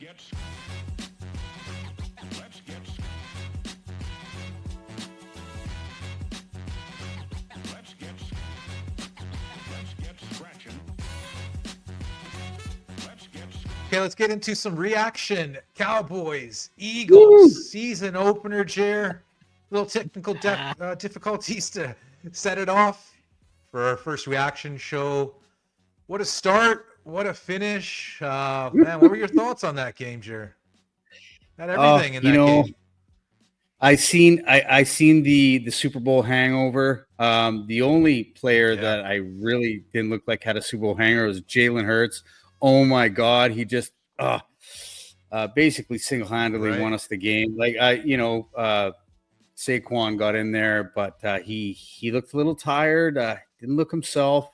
Okay, let's get into some reaction. Cowboys, Eagles, season opener, Jer. Little technical difficulties to set it off for our first reaction show. What a start. What a finish. Man, what were your thoughts on that game, Jer? Had everything in that game. I seen the Super Bowl hangover. The only player that I really didn't look like had a Super Bowl hangover was Jalen Hurts. Oh my God, he just basically single-handedly won us the game. Like Saquon got in there, but he looked a little tired. Didn't look himself.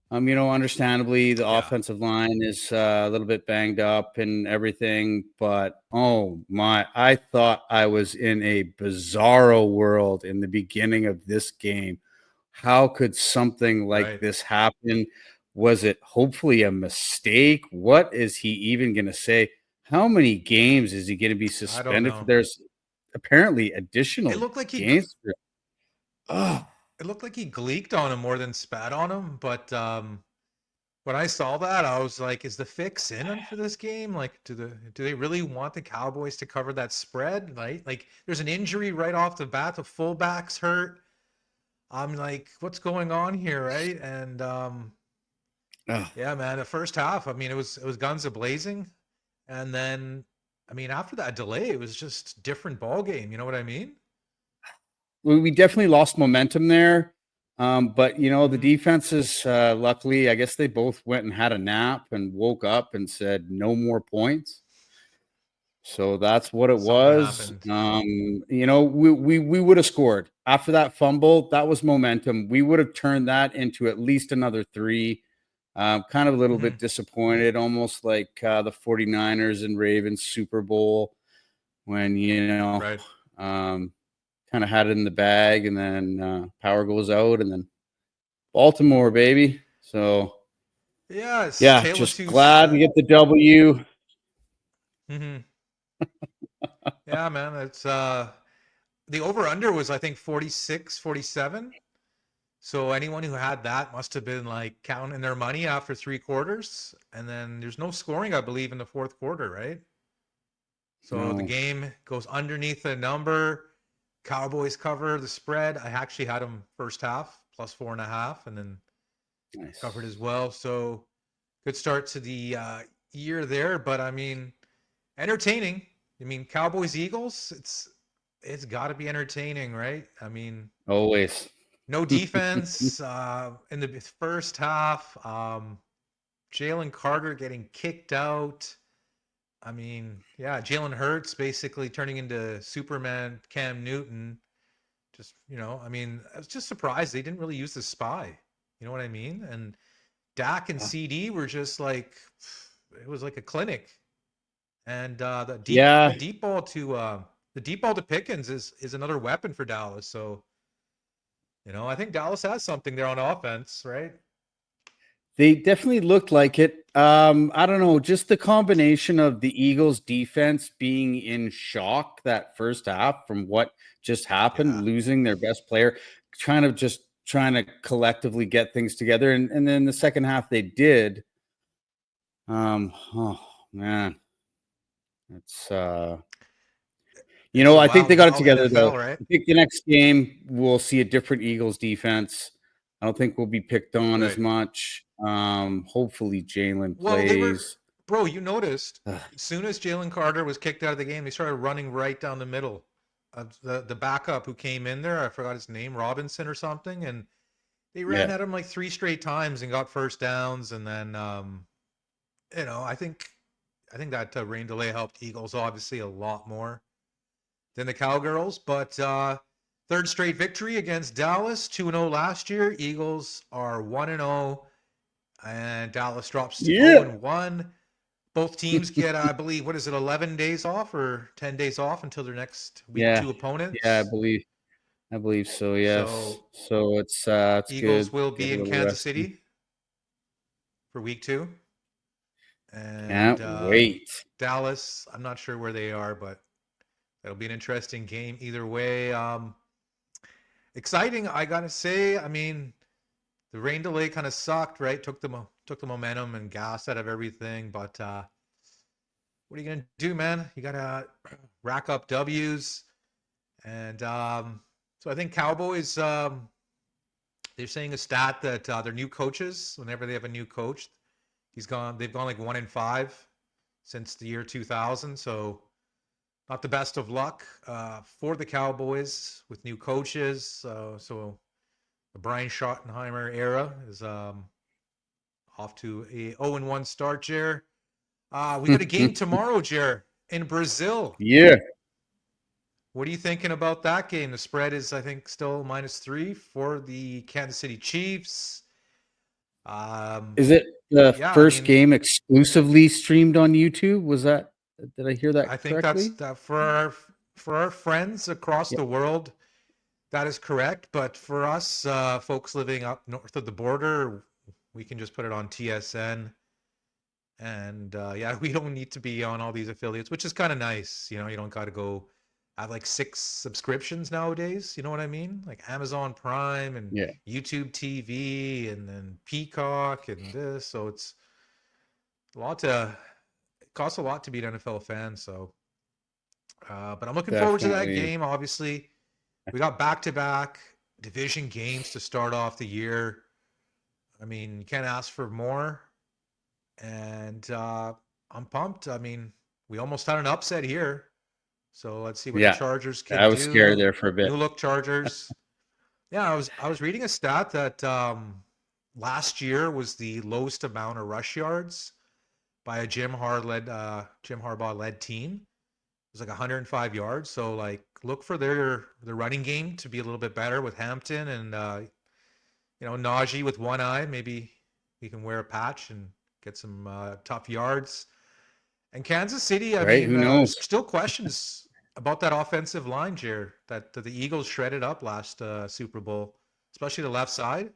Understandably, the offensive line is a little bit banged up and everything, but oh my, I thought I was in a bizarro world in the beginning of this game. How could something like this happen? Was it hopefully a mistake? What is he even going to say? How many games is he going to be suspended for? There's apparently additional games. It looked like he gleeked on him more than spat on him, but when I saw that, I was like, "Is the fix in for this game? Like, do they really want the Cowboys to cover that spread? Right? Like, there's an injury right off the bat. The fullback's hurt. I'm like, what's going on here, right? And yeah, man, the first half, I mean, it was guns a blazing, and then, I mean, after that delay, it was just different ball game. You know what I mean? We definitely lost momentum there. But the defenses, luckily, I guess they both went and had a nap and woke up and said no more points. So that's what it was. We would have scored after that fumble. That was momentum. We would have turned that into at least another 3. Kind of a little bit disappointed, almost like the 49ers and Ravens Super Bowl when, kind of had it in the bag, and then power goes out, and then Baltimore, baby. So yeah, just glad to get the W. Yeah, man, it's the over under was, I think, 46, 47. So anyone who had that must have been like counting their money after 3 quarters, and then there's no scoring, I believe, in the 4th quarter, right? So the game goes underneath the number. Cowboys cover the spread. I actually had them first half plus 4.5, and then covered as well. So good start to the year there. But I mean, entertaining. I mean, Cowboys Eagles. It's got to be entertaining, right? I mean, always no defense in the first half. Jalen Carter getting kicked out. I mean, yeah, Jalen Hurts basically turning into Superman Cam Newton. Just, I mean, I was just surprised they didn't really use the spy. You know what I mean? And Dak and CD were just like, it was like a clinic. And the deep ball to Pickens is another weapon for Dallas. So, I think Dallas has something there on offense, right? They definitely looked like it. I don't know, just the combination of the Eagles defense being in shock that first half from what just happened, losing their best player, trying to collectively get things together. And then the second half they did. Oh man. It's I think they got it together though. Right? I think the next game we'll see a different Eagles defense. I don't think we'll be picked on as much. Hopefully Jalen plays. Bro, you noticed as soon as Jalen Carter was kicked out of the game, they started running right down the middle of the backup who came in there. I forgot his name, Robinson or something, and they ran at him like 3 straight times and got first downs. And then, I think that rain delay helped Eagles obviously a lot more than the Cowgirls, but 3rd straight victory against Dallas, 2-0 last year. Eagles are 1-0, and Dallas drops to 0-1. Both teams get, I believe, 11 days off or 10 days off until their next week 2 opponents? Yeah, I believe so, yes. So it's Eagles good. will be in Kansas City for week 2. And Can't wait. Dallas, I'm not sure where they are, but that'll be an interesting game either way. Exciting, I gotta say. I mean, the rain delay kind of sucked, right? Took the momentum and gas out of everything. But what are you gonna do, man? You gotta rack up W's. And so I think Cowboys. They're saying a stat that their new coaches, whenever they have a new coach, they've gone like 1-5 since the year 2000. So not the best of luck for the Cowboys with new coaches. So the Brian Schottenheimer era is off to a 0-1 start, Jer. We got a game tomorrow, Jer, in Brazil. Yeah. What are you thinking about that game? The spread is, I think, still -3 for the Kansas City Chiefs. Is it the Yeah, I first mean, game exclusively streamed on YouTube? Was that did I hear I that think that's correctly? that for our friends across Yeah. the world. That is correct, but for us folks living up north of the border, we can just put it on TSN, and yeah, we don't need to be on all these affiliates, which is kind of nice. You know, you don't got to go have like 6 subscriptions nowadays. You know what I mean? Like Amazon Prime and Yeah, YouTube TV, and then Peacock and this. So it's a lot to. It costs a lot to be an NFL fan. So, but I'm looking forward to that definitely. game. Obviously, we got back-to-back division games to start off the year. I mean, you can't ask for more. And I'm pumped. I mean, we almost had an upset here. So let's see what the Yeah. Chargers I can was scared do. there for a bit. New look Chargers. Yeah, I was reading a stat that last year was the lowest amount of rush yards by a Jim Harbaugh led team. It was like 105 yards. So like look for their running game to be a little bit better with Hampton and Najee with one eye. Maybe he can wear a patch and get some tough yards. And Kansas City, I Right? mean, Who there's knows? still questions about that offensive line, Jared, that the Eagles shredded up last Super Bowl, especially the left side.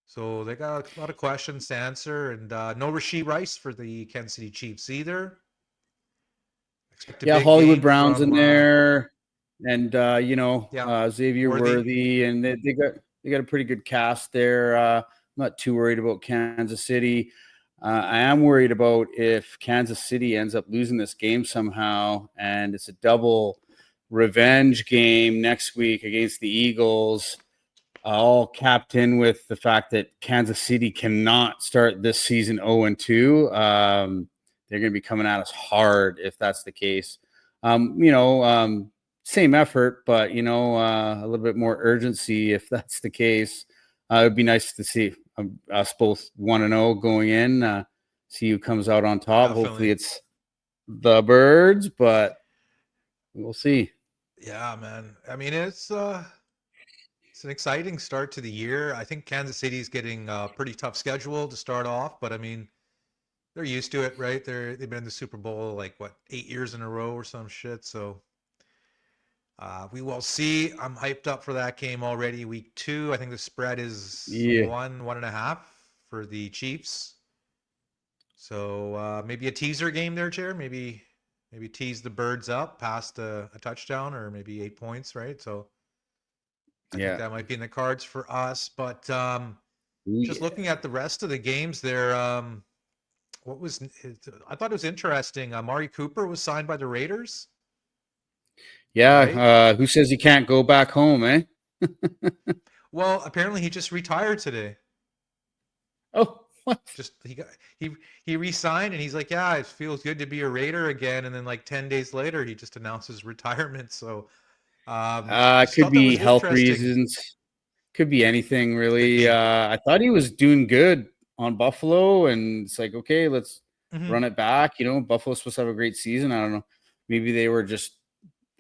So they got a lot of questions to answer, and no Rasheed Rice for the Kansas City Chiefs either. Expect a Yeah, big Hollywood game Brown's in from there, and yeah, Xavier Worthy. Worthy, and they got a pretty good cast there. I'm not too worried about Kansas City. I am worried about if Kansas City ends up losing this game somehow, and it's a double revenge game next week against the Eagles, all capped in with the fact that Kansas City cannot start this season 0-2. They're going to be coming at us hard if that's the case. Same effort, but a little bit more urgency if that's the case. It would be nice to see us both 1-0 going in. See who comes out on top. Hopefully, Definitely. it's the Birds, but we'll see. Yeah, man. I mean, it's an exciting start to the year. I think Kansas City's getting a pretty tough schedule to start off, but I mean, they're used to it, right? They've been in the Super Bowl like what 8 years in a row or some shit. So we will see. I'm hyped up for that game already. Week 2, I think the spread is Yeah, 1.5 for the Chiefs. So maybe a teaser game there, Chair. Maybe tease the Birds up past a touchdown or maybe 8 points, right? So I think yeah, that might be in the cards for us. But just yeah. looking at the rest of the games there, what was I thought it was interesting. Amari Cooper was signed by the Raiders, right? Yeah, who says he can't go back home, eh? Well, apparently he just retired today. Oh, what? Just he re-signed and he's like, yeah, it feels good to be a Raider again. And then like 10 days later, he just announced his retirement. So just Could thought that be was health interesting. reasons. Could be anything Could really. be. I thought he was doing good on Buffalo, and it's like, okay, let's Mhm. run it back. Buffalo's supposed to have a great season. I don't know. Maybe they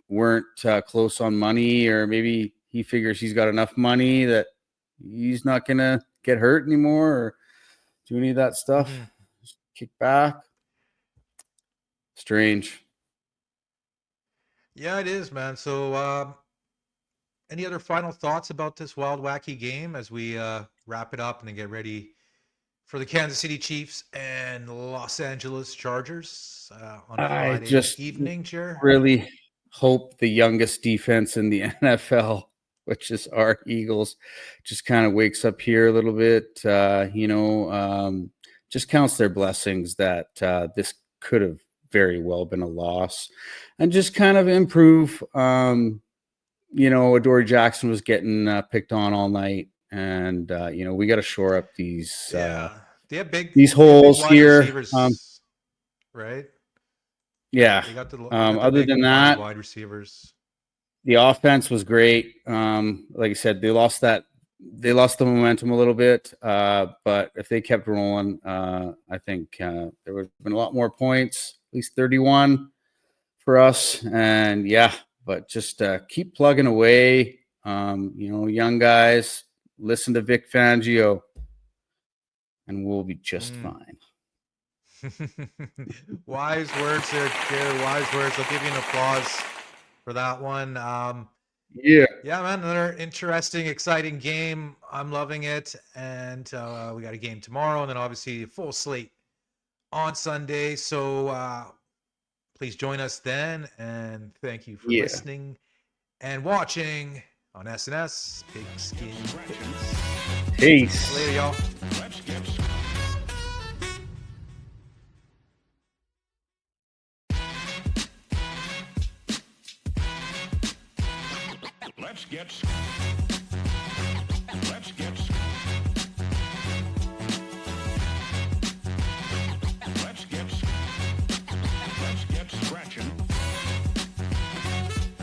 weren't close on money, or maybe he figures he's got enough money that he's not gonna get hurt anymore or do any of that stuff. Mhm. Just kick back. Strange. Yeah, it is, man. So any other final thoughts about this wild, wacky game as we wrap it up and then get ready for the Kansas City Chiefs and Los Angeles Chargers on I Friday just evening, Jer. really hope the youngest defense in the NFL, which is our Eagles, just kind of wakes up here a little bit. Just counts their blessings that this could have very well been a loss, and just kind of improve. Adoree Jackson was getting picked on all night, and we got to shore up Yeah, these they have big holes wide here. receivers, right? Yeah. They got the Other big than body that, wide receivers. the offense was great. Like I said, they lost the momentum a little bit. But if they kept rolling, I think there would have been a lot more points, at least 31 for us. And yeah, but just keep plugging away. Young guys, listen to Vic Fangio, and we'll be just fine. Wise words there, Jared. Wise words. I'll give you an applause for that one. Yeah, man. Another interesting, exciting game. I'm loving it. And we got a game tomorrow, and then obviously a full slate on Sunday. So please join us then. And thank you for listening and watching on S&S Pigskin Picks. Peace. Later, y'all. Let's get